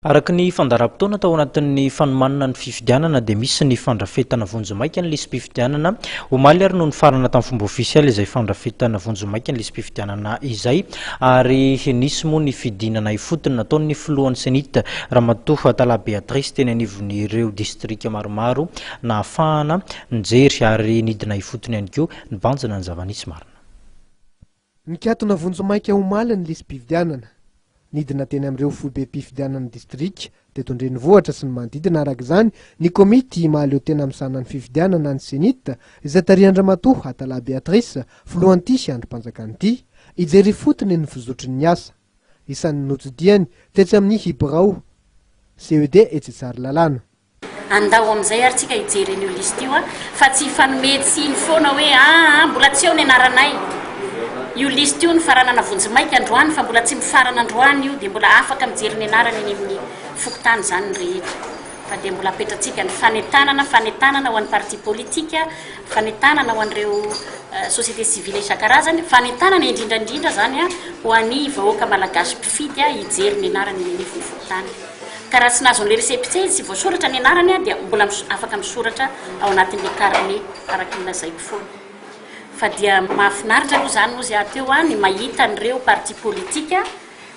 Araka ny fandaharam-potoana tao anatin'ny fanomanana ny fifidianana dia misy ny fandrafetana vonjomaika ny lisam-pifidianana omaly ary noho ny farana tamin'ny fomba ofisialy izay fandrafetana vonjomaika ny lisam-pifidianana izay ary nisy moa ny fidinana ifotony nataon'ny filohan'ny senita Ramatoa Tala Beatrice teny anivon'ireo distrika maromaro na ahafahana nijery ary nidina ifotony ihany koa ny banjana ny zava-nisy marina. Nikatona vonjomaika omaly ny lisam-pifidianana nidina teny amin'ireo foibe mpifidianana distrika teto Andrenivohitra sy ny manodidina. Araka izany ny komity mahaleo tena amin'sanany fifidianana ny senita izay tarihan-Ramatoa Tala Beatrice filohan'ity sy androm-panjakana ity ijery fotony ny fizotry ny asa isan'ny notsidiany tetsy amin'ny Hibrao CED etsetsary lalàna. Andao amin'izay ary tsika hijery an'io lista io fa tsy fanometsy ny foana hoe mbola tsy eo ny anaranay. Io lista io ny faranana vonjomaika androany fa mbola tsy mifarana androany io dia mbola afaka mijery ny anarany eny amin'ny fokotany zany ny rehetra. Fa dia mbola apetratsika ny fanentanana ho an'ny parti politika, fanentanana ho an'ireo société civile isan-karazany, fanentanana indrindrandrindra zany ho an'ny vahoaka malagasy mpifidy hijery ny anarany eny amin'ny fokotany. Ka raha tsy nazo an'ilay reseptse tsy voasoratra ny anarany dia mbola afaka misoratra ao anatin'ilay carnet araka ny lazaiko foana. Fa dia mahafinaritra aloha zany moa ateo ny mahita an'ireo parti politika,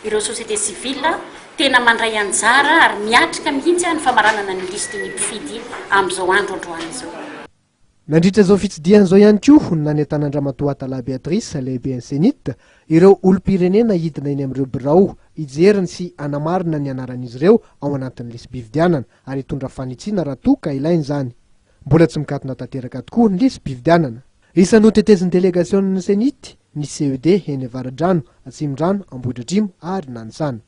ireo société civile tena mandray anjara ary miatrika mihitsy ny famaranana ny listy ny mpifidy amin'izao andro androany izao. Nandritra izao fitsidiana izao ihany koa ny nanentanan'Ramatoa Tala Beatrice lehiben'ny senita ireo olom-pirenena hidina eny amin'ireo birao hijeriny sy anamarina ny anaran'izy ireo ao anatin'ny lisam-pifidianana ary hitondra fanitsiana raha toa ka ilainy izany. Mbola tsy mikatona tanteraka tokoa ny lisam-pifidianana. Isan'ny hoteteziny delegasion'ny senity ny CED eny Avaradrano, Atsimondrano, Ambohidratrimo ary Nanisana.